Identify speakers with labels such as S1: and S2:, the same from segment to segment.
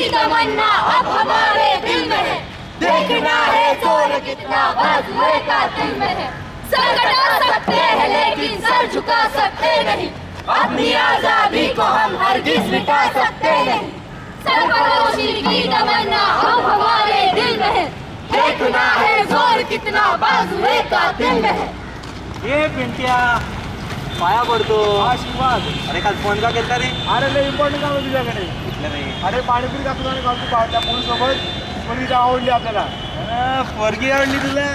S1: की तमन्ना अब हमारे दिल में है, देखना है जोर कितना बाजुए कातिल में है। सर कटा सकते हैं लेकिन सर झुका सकते नहीं, अपनी आजादी को हम हरगिज मिटा सकते नहीं। सरफरोशी की तमन्ना अब हमारे दिल में है, देखना है जोर कितना बाजुए कातिल में है।
S2: ये पिंट्या पाया पडतो आशीर्वाद. अरे काल फोन का केलता रे?
S3: अरे लय इम्पॉर्टंट काम आहे तुझ्याकडे. अरे पाणीपुरी कापून आणि कालची त्या मुलीसोबत मुलगी आवडली आपल्याला.
S2: पोरगी आवडली तुला?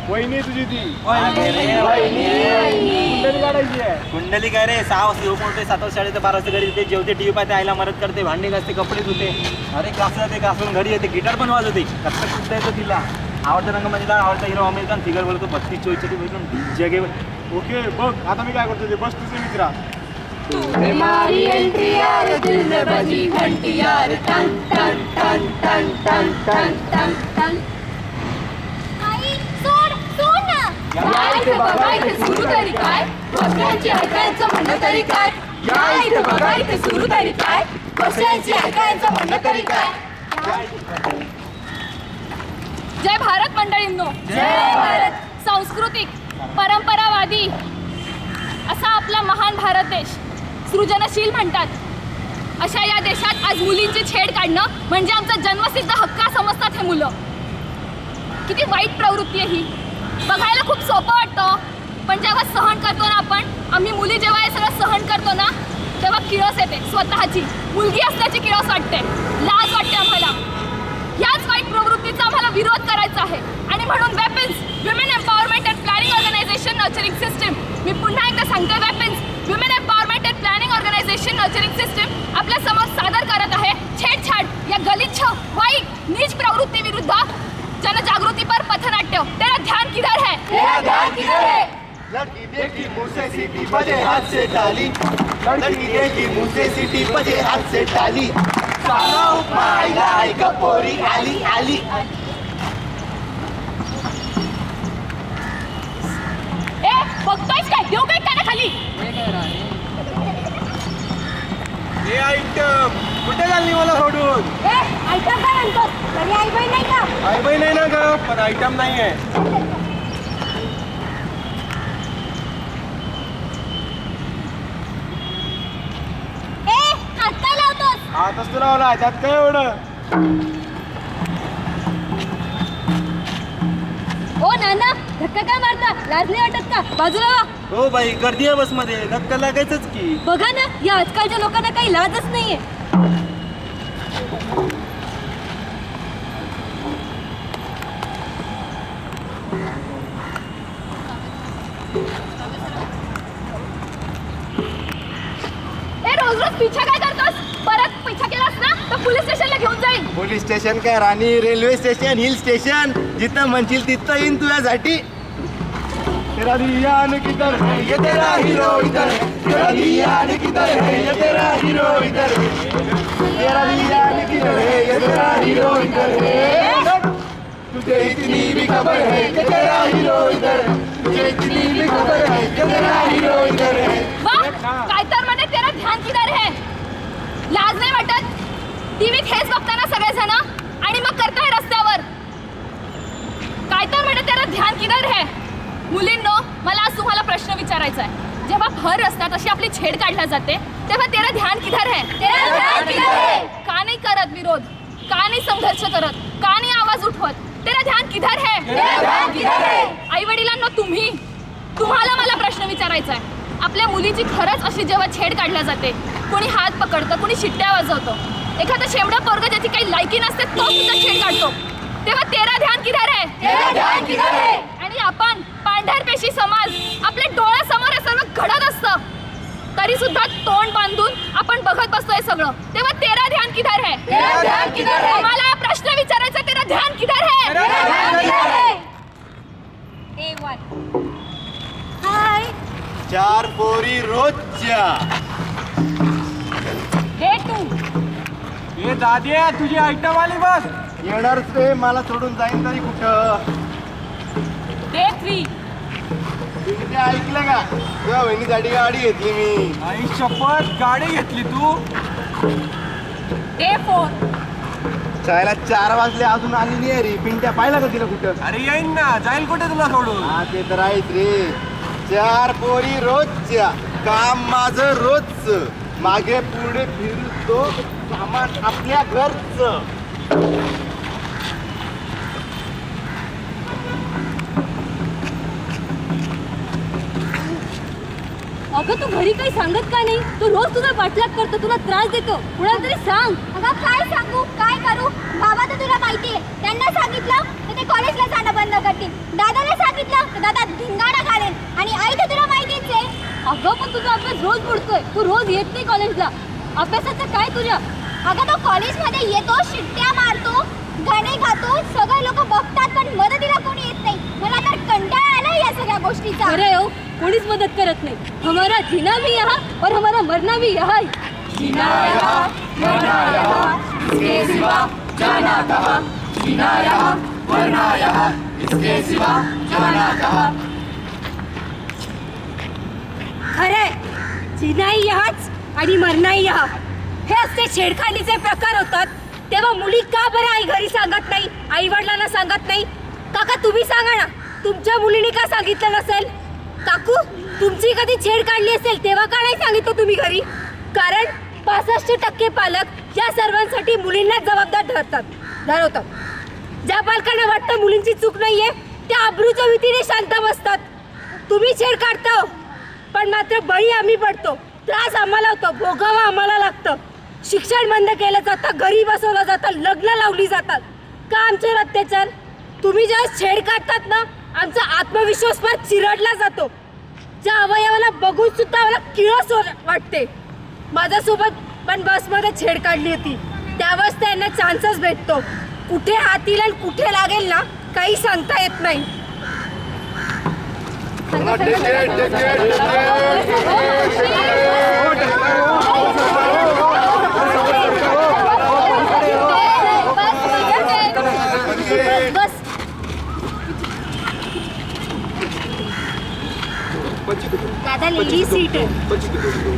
S3: वहिनी तुझी ती
S1: वहिनी
S3: कुंडली काढायची आहे.
S2: कुंडली काय रे? 6 वाजता येऊ मोठे, 7 वाजता शाळेत, 12 वाजता घरी येते, जेवते, टीव्ही पाहते, आईला मदत करते, भांडी घासते, कपडे धुते. अरे क्लास जाते, क्लासवरून घरी येते, गिटार पण वाजवते. कसं कुठं येतं तिला? आवडता रंगमध्ये आवडता हिरो आमिर खान फिगर बोलतो 32-24 भेटून जगे.
S3: ओके बघ आता मी काय करतो ते बस तुझे मित्रा.
S1: हमारी एंट्री यार दिल में बजी घंटी यार टन टन टन टन टन टन टन टन. आई सोड सोड ना. या इथे बघा इथे सुरू तरी काय, बसण्याची ऐकायचं म्हणणं तरी काय. या इथे बघा इथे सुरू तरी काय, बसण्याची ऐकायचं म्हणणं तरी काय.
S4: जय भारत मंडळींनो.
S1: जय भारत.
S4: सांस्कृतिक परंपरावादी असा आपला महान भारत देश, सृजनशील म्हणतात अशा या देशात आज मुलींची छेड काढणं म्हणजे आमचा जन्मसिद्ध हक्क समजतात हे मुलं. किती वाईट प्रवृत्ती आहे ही. बघायला खूप सोपं वाटतं, पण जेव्हा सहन करतो ना आम्ही मुली जेव्हा हे सगळं सहन करतो ना, तेव्हा किळस येते. स्वतःची मुलगी असल्याची किळस वाटते, लाज वाटते आम्हाला. याच वाईट प्रवृत्तीचा आम्हाला विरोध करायचा आहे आणि म्हणून weapons women empowerment and planning organisation nurturing system, मी पुन्हा एकदा सांगते, weapons women empowerment and planning organisation nurturing system आपल्या समोर सादर करत आहे छेडछाड या गलिच्छ वाईट नीच प्रवृत्ती विरुद्ध जनजागृती पर पथनाट्य. तेरा ध्यान किधर है?
S1: तेरा ध्यान किधर है?
S5: लड़की देखी मुझसे सीटी बजे हाथ से डाली, लड़की देखी मुझसे सीटी बजे हाथ से डाली. साला उपमा आईला ऐक पोरी आली आली.
S4: ए बघतोयस काय? देऊ काय काना खाली?
S3: हे आयटम कुठे चालली मला सोडून?
S1: ए आयटम काय म्हणतोस? तरी आई बहीण नाही का?
S3: आई बाई नाही ना ग, पण आयटम नाही आहे.
S1: ए हात काय लावतोस?
S3: हातच तुला लावला, त्यात काय एवढं?
S4: ओ नाना धक्का काय मारता? लाज नाही वाटत का? बाजूला वा.
S2: हो बाई, गर्दी आहे बसमध्ये, धक्का लागायचंच की.
S4: बघा ना, या आजकालच्या लोकांना काही लाजच नाहीये. ए रोज रोज पिछा काय करतोस? परत पिछा केलास ना तर पोलीस स्टेशनला घेऊन जाईन.
S5: पोलीस स्टेशन काय राणी, रेल्वे स्टेशन, हिल स्टेशन, जिथं म्हणशील तिथं येईन तुझ्यासाठी. तेरा धियान किधर है ये तेरा हीरो इधर है, तेरा धियान किधर है ये तेरा हीरो इधर है, तेरा धियान किधर है ये तेरा हीरो इधर है. तुझे इतनी भी खबर है कि तेरा हीरो इधर है, तुझे इतनी भी खबर है कि तेरा हीरो इधर है.
S4: वाह, काय तर म्हणे तेरा ध्यान किधर है. लाज नाही वाटत? टीव्हीत हेच बघताना सगळेजण आणि मग करताय रस्त्यावर. काय तर म्हणे तेरा ध्यान किधर है. मुलींनो, मला आज तुम्हाला प्रश्न विचारायचा आहे. जेव्हा भर रस्त्यात अशी आपली छेड काढल्या जाते तेव्हा तेरा ध्यान किधर है?
S1: तेरा ध्यान किधर है?
S4: का नाही करत विरोध? का नाही संघर्ष करत? का नाही आवाज उठवत? तेरा ध्यान किधर है?
S1: तेरा ध्यान किधर है?
S4: आई वडिलांना तुम्हाला मला प्रश्न विचारायचा आहे. आपल्या मुलीची खरंच अशी जेव्हा छेड काढल्या जाते, कोणी हात पकडतं, कोणी शिट्ट्या वाजवतं, एखादा शेवडा पोरगा ज्याची काही लायकी नसते तो सुद्धा छेड काढतो, तेव्हा तेरा ध्यान किधर है?
S1: तेरा ध्यान किधर है?
S4: आणि आपण पांढरपेशी समाज आपल्या डोळ्यासमोर हे सर्व घडत असतं, तरी सुद्धा तोंड बांधून आपण बघत बसतोय सगळं, तेव्हा तेरा ध्यान किधर है?
S1: तेरा ध्यान किधर है?
S4: मला प्रश्न विचारायचा, तेरा ध्यान किधर है?
S1: तेरा ध्यान किधर है?
S4: A1 हाय.
S5: 4 पोरी रोजच्या.
S4: A2
S3: हे दाद्या तुझी आयटम आली बस.
S5: येणार ते मला सोडून जाईन तरी कुठं.
S4: A3
S5: ते ऐकलं का? तुझ्या बहिणीसाठी गाडी घेतली मी.
S3: आई शपथ, गाडी घेतली तू?
S4: A4
S5: शाळेला 4 वाजले अजून आली नाही रे. पिंट्या पाहिला का तिला कुठं?
S3: अरे येईन ना, जाईल कुठे तुला सोडून?
S5: हा ते तर आहेच रे. 4 पोरी रोजच्या, काम माझं रोजचं, मागे पुढे फिरतो, सामान आपल्या घरचं.
S1: अगं तू घरी काही सांगत का नाही? तू रोज तुझा पाठलाग करतो, तुला त्रास देतो. कुणाला तरी सांग.
S6: अगं काय सांगू काय करू? बाबा तर तुला माहितीये, त्यांना सांगितलं तर ते कॉलेजला जाणं बंद करतील. दादाला सांगितलं तर दादा धिंगाणा घालेल. आणि आई तर तुला माहितीच आहे.
S1: अगं पण तुझा अभ्यास रोज बुडतोय. तू रोज येत नाही कॉलेजला. अभ्यासाचं काय तुझ्या?
S6: अगं तो कॉलेजमध्ये येतो, शिट्ट्या मारतो, गाणे गातो, सगळे लोक बघतात, पण मदतीला कोणी येत नाही. मला तर कंटाळा आला या सगळ्या गोष्टीचा.
S1: अरे हो, कोणीच मदत करत नाही. हमारा जीना भी यहाँ और हमारा मरना भी यहाँ.
S2: जीना यहाँ, मरना यहाँ, इसके सिवा जाना कहाँ. जीना यहाँ, मरना यहाँ, इसके सिवा जाना कहाँ.
S1: खरंय, जीनाही यहाच आणि मरणाही यहा. हे असे छेडखानीचे प्रकार होतात तेव्हा मुली का बरं आई घरी सांगत नाही, आई वडिलांना सांगत नाही? काका तुम्ही सांगा ना, तुमच्या मुलीने का सांगितलं नसेल? काकू तुमची कधी छेड काढली असेल तेव्हा का नाही सांगितलं तुम्ही घरी? कारण 65% पालक या सर्वांसाठी मुलींनाच जबाबदार ठरवतात. ज्या पालकांना वाटतं मुलींची चूक नाहीये त्या अब्रूच्या भीतीने शांत बसतात. तुम्ही छेड काढता पण मात्र बळी आम्ही पडतो. त्रास आम्हाला होतो, भोगावं आम्हाला लागतं. शिक्षण बंद केलं जातं, घरी बसवलं जातं, लग्न लावली जातात. का आमच्यावर अत्याचार? तुम्ही जेव्हा छेड काढतात ना, आमचा आत्मविश्वास फार चिरडला जातो. ज्या अवयवाला बघून सुद्धा मला किळस वाटते. माझ्यासोबत पण बसमध्ये छेड काढली होती. त्यावेळेस त्यांना चान्सच भेटतो. कुठे हात येईल आणि कुठे लागेल ना काही सांगता येत नाही.
S6: बस दादा लेडीज सीट आहे.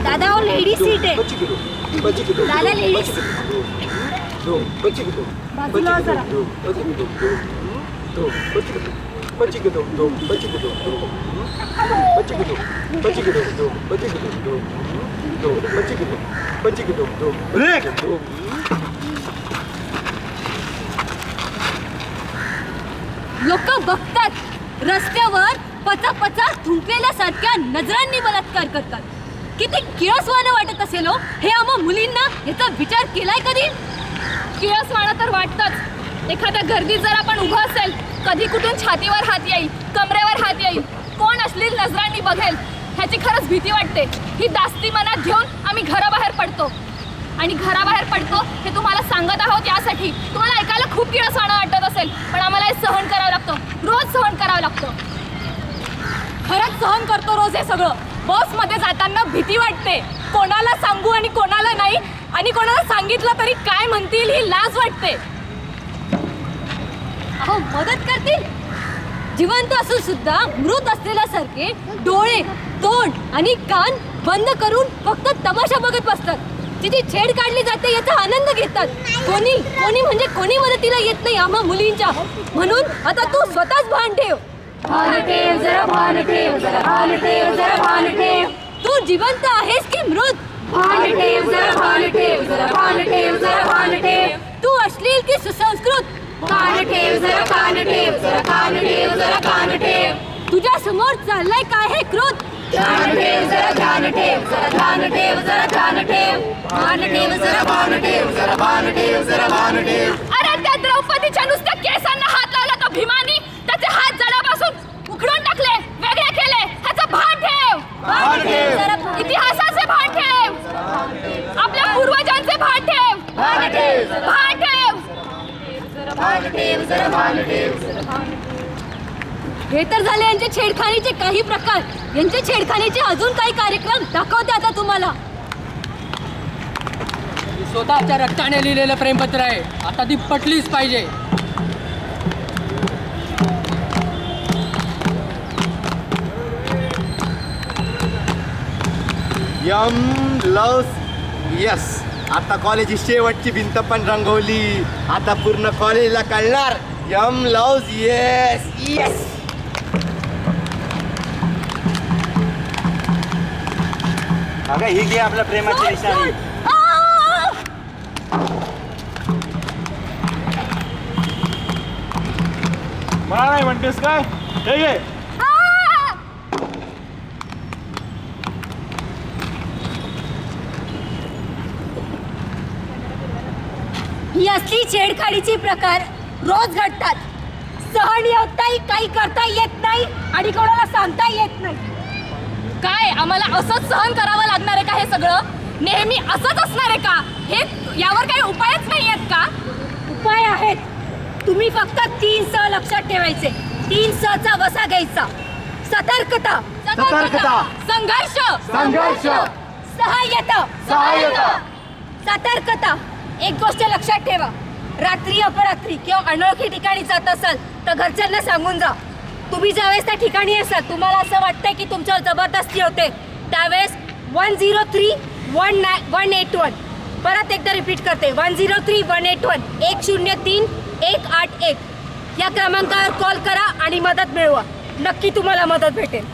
S6: दादा हो लेडीज सीट आहे. दादा लेडीज
S1: बाजूला हो जरा. लोक बघतात, रस्त्यावर पचा थुंकलेल्या सारख्या नजरांनी बलात्कार करतात. किती किळसवाणं वाटत असेल हो हे आम्हा मुलींना. याचा विचार केलाय कधी?
S4: किळसवाणं तर वाटतंच. एखाद्या गर्दीत जर आपण उभं असेल, कधी कुठून छातीवर हात येईल, कमरेवर हात येईल, कोण अश्लील नजरांनी बघेल ह्याची खरंच भीती वाटते. ही दास्ती मनात घेऊन आम्ही घराबाहेर पडतो. आणि घराबाहेर पडतो हे तुम्हाला सांगत आहोत यासाठी. तुम्हाला ऐकायला खूप किळसवाणं वाटत असेल, पण आम्हाला हे सहन करावं लागतं. रोज सहन करावं लागतं.
S1: खरंच सहन करतो रोज हे सगळं. बसमध्ये जाताना भीती वाटते. कोणाला सांगू आणि कोणाला नाही, आणि कोणाला सांगितलं तरी काय म्हणतील ही लाज वाटते. अहो मदत करतील? जिवंत असून सुद्धा मृत असलेल्यासारखे डोळे, तोंड आणि कान बंद करून फक्त तमाशा बघत बसतात. जिची छेड काढली जाते याचा आनंद घेतात. कोणी म्हणजे कोणी मदतीला येत नाही आम्हा मुलींच्या. म्हणून आता तू स्वतःच भान ठेव.
S4: भान ठेव जरा, भान ठेव जरा, भान ठेव जरा, भान ठेव.
S1: तू जिवंत आहेस की मृत?
S4: भान ठेव जरा, भान ठेव जरा, भान ठेव जरा, भान ठेव.
S1: तू अश्लील की सुसंस्कृत?
S4: कान ठेव जरा, कान ठेव जरा, कान ठेव जरा, कान ठेव.
S1: तुझ्या समोर चाललाय काय हे कृत?
S4: ध्यान ठेव जरा, ध्यान ठेव जरा, ध्यान ठेव जरा, ध्यान ठेव. भान ठेव जरा, भान ठेव जरा, भान ठेव जरा, भान ठेव. अरे त्या द्रौपदीच्या नुसत्या केसांना हात लावला तो भीमानी. त्याचे हात जडापासून उखडून टाकले, वेगळे केले. ह्याचं भान ठेव. इतिहासाचे भान ठेव. आपल्या पूर्वजांचे भान ठेव. भान ठेव, भान ठेव. भान ठेव जरा, भान ठेव.
S1: हे तर झाले यांचे छेडखानीचे काही प्रकार. यांचे छेडखानीचे अजून काही कार्यक्रम दाखवते आता तुम्हाला.
S7: स्वतःच्या रक्ताने लिहिलेलं प्रेमपत्र आहे, आता ती पटलीच पाहिजे.
S5: Yum loves yes. आता कॉलेजची शेवटची भिंत पण रंगवली. आता पूर्ण कॉलेजला कळणार यम लव्स येस येस.
S2: अगं ही घे आपल्या प्रेमाची निशाणी.
S3: मला नाही म्हणतेस काय? हे घे.
S1: ही असली छेडखाडीची प्रकार रोज घडतात. सहन होताही काही करता येत नाही आणि कोणाला सांगता येत नाही.
S4: काय आम्हाला असंच सहन करावं लागणार आहे का हे सगळं? नेहमी असंच असणार आहे का? हे यावर काही उपायच नाही आहेत का?
S1: उपाय आहेत. तुम्ही फक्त 3 स लक्षात ठेवायचे. 3 स चा वसा घ्यायचा. सतर्कता,
S5: सतर्कता,
S4: संघर्ष,
S5: संघर्ष,
S1: सहाय्यता,
S5: सहाय्यता.
S1: सतर्कता. एक गोष्ट लक्षात ठेवा, रात्री अपरात्री किंवा अनोळखी ठिकाणी जात असाल तर घरच्यांना सांगून जा. तुम्ही ज्यावेळेस त्या ठिकाणी असाल तुम्हाला असं वाटतंय की तुमच्यावर जबरदस्ती होते त्यावेळेस 103-181 परत एकदा रिपीट करते 103-181 103-181 या क्रमांकावर कॉल करा आणि मदत मिळवा. नक्की तुम्हाला मदत भेटेल.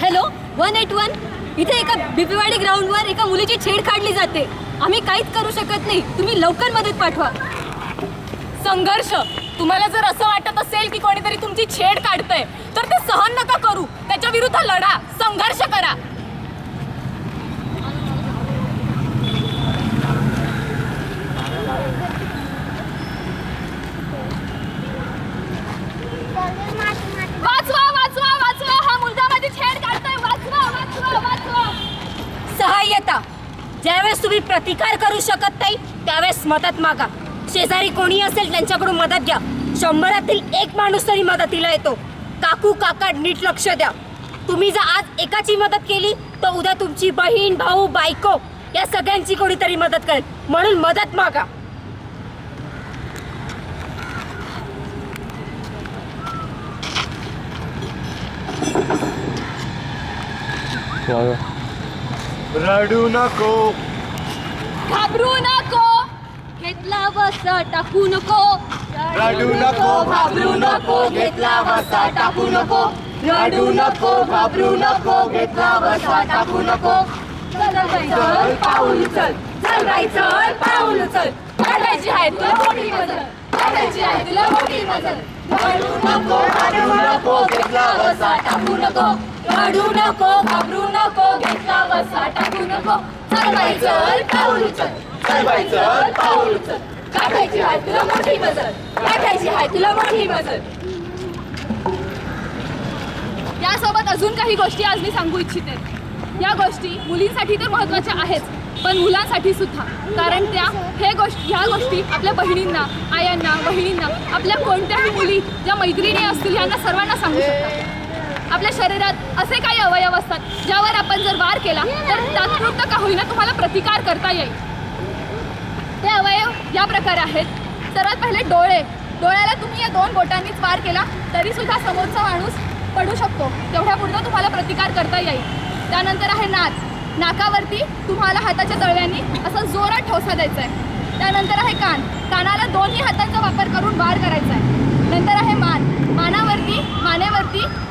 S4: हॅलो 181. इथे एका बीपीवाडी ग्राउंडवर एका मुलीची छेड काढली जाते. आम्ही काहीच करू शकत नाही. तुम्ही लवकर मदत पाठवा. संघर्ष. तुम्हाला जर असं वाटत असेल की कोणीतरी तुमची छेड काढतंय तर ते सहन नका करू. त्याच्या विरुद्ध लढा, संघर्ष करा. वाचवा, वाचवा, वाचवा. हा मुलगा माझी छेड काढतोय. वाचवा, वाचवा, वाचवा.
S1: सहाय्यता. ज्यावेळेस तुम्ही प्रतिकार करू शकत नाही त्यावेळेस मदत मागा. शेजारी कोणी असेल त्यांच्याकडून मदत घ्या. 100 एक माणूस तरी मदतीला येतो. काकू काका नीट लक्ष द्या. तुम्ही जर आज एकाची मदत केली तर उद्या तुमची बहीण भाऊ बायको या सगळ्यांची कोणीतरी मदत करेल. म्हणून मदत मागा.
S5: रडू नको,
S4: घाबरू नको. घेतला वसा टाकू नको.
S5: रडू नको, घाबरू नको, घेतला वसा टाकू नको. रडू नको, घाबरू नको, घेतला वसा टाकू नको.
S4: चल पाऊल उचल. चल चल पाऊल उचल. काढायची आहे तुला मोठी मजल. काढायची आहे तुला मोठी मजल.
S5: रडू नको, घाबरू नको, घेतला वसा टाकू नको.
S4: रडू नको, घाबरू नको, घेतला वसा टाकू नको. चल पाऊल उचल.
S5: चल पाऊल उचल.
S4: काढायची आहे तुला मोठी मजल. काढायची आहे तुला मोठी मजल. यासोबत अजून काही गोष्टी आज मी सांगू इच्छिते. या गोष्टी मुलींसाठी तर महत्त्वाच्या आहेच पण मुलांसाठी सुद्धा. कारण ह्या गोष्टी आपल्या बहिणींना, आयांना, बहिणींना, आपल्या कोणत्याही मुली ज्या मैत्रिणी असतील यांना सर्वांना सांगू शकतात. आपल्या शरीरात असे काही अवयव असतात ज्यावर आपण जर वार केला तर तात्पुरतं का होईना तुम्हाला प्रतिकार करता येईल. ते अवयव या प्रकारे आहेत. सर्वात पहिले डोळे. डोळ्याला तुम्ही या 2 बोटांनीच वार केला तरी सुद्धा समोरचा माणूस पडू शकतो. तेवढ्यापुरतं तुम्हाला प्रतिकार करता येईल. त्यानंतर आहे नाक. नाकावरती तुम्हाला हाताच्या तळव्यांनी असं जोरात ठोसा द्यायचा आहे. त्यानंतर आहे कान. कानाला 2ही हातांचा वापर करून वार करायचा आहे. नंतर आहे मान. मानेवरती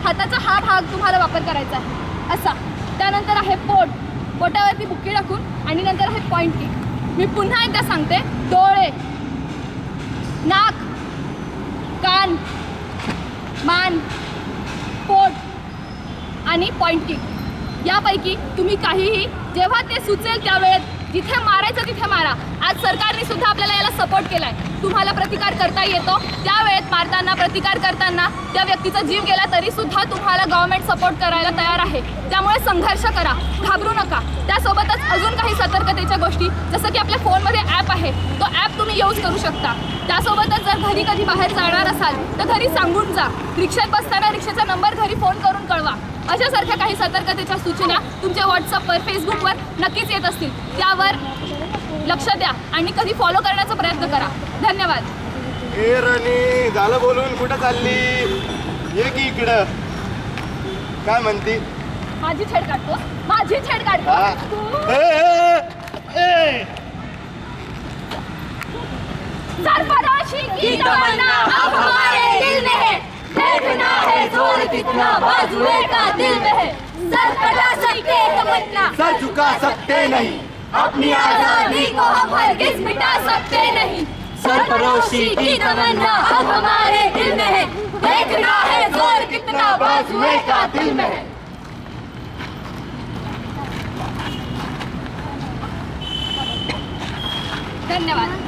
S4: हाताचा हा भाग तुम्हाला वापर करायचा आहे असा. त्यानंतर आहे पोट. पोटावरती बुक्की टाकून आणि नंतर आहे पॉइंट किक. मी पुन्हा एकदा सांगते. डोळे, नाक, कान, मान, पोट आणि पॉइंट किक. यापैकी तुम्ही काहीही जेव्हा ते सुचेल त्यावेळेत जिथे मारायचं तिथे मारा. आज सरकारने सुद्धा आपल्याला याला सपोर्ट केलाय. तुम्हाला प्रतिकार करता येतो. त्यावेळेत मारताना, प्रतिकार करताना त्या व्यक्तीचा जीव गेला तरी सुद्धा तुम्हाला गव्हर्नमेंट सपोर्ट करायला तयार आहे. त्यामुळे संघर्ष करा, घाबरू नका. त्यासोबतच अजून काही सतर्कतेच्या गोष्टी जसं की आपल्या फोनमध्ये ॲप आहे तो ॲप तुम्ही यूज करू शकता. त्यासोबतच जर घरी कधी बाहेर जाणार असाल तर घरी सांगून जा. रिक्षात बसताना रिक्षाचा नंबर घरी फोन करून कळवा. अशासारख्या काही सतर्कतेच्या सूचना तुमच्या व्हॉट्सअपवर, फेसबुकवर नक्कीच येत असतील. त्यावर लक्ष द्या आणि कधी फॉलो करण्याचा प्रयत्न करा. धन्यवाद.
S5: ए रणी, झालं बोलून कुठं चालली? ये की इकडं. काय म्हणती?
S4: माझी छेड काढतो, माझी छेड काढतो
S5: हा.
S4: तू
S5: ए.
S4: सरफरोशी की तमन्ना
S1: अब हमारे दिल में है, देखना है जोर कितना बाजुए का दिल में है। सर कटा सकते तमन्ना,
S5: सर झुका सकते नहीं,
S1: अपनी आजादी को हम हरगिज मिटा सकते नहीं। सरफरोशी की तमन्ना अब हमारे दिल में है, देखना है जोर कितना बाजुए का दिल में है।
S4: धन्यवाद.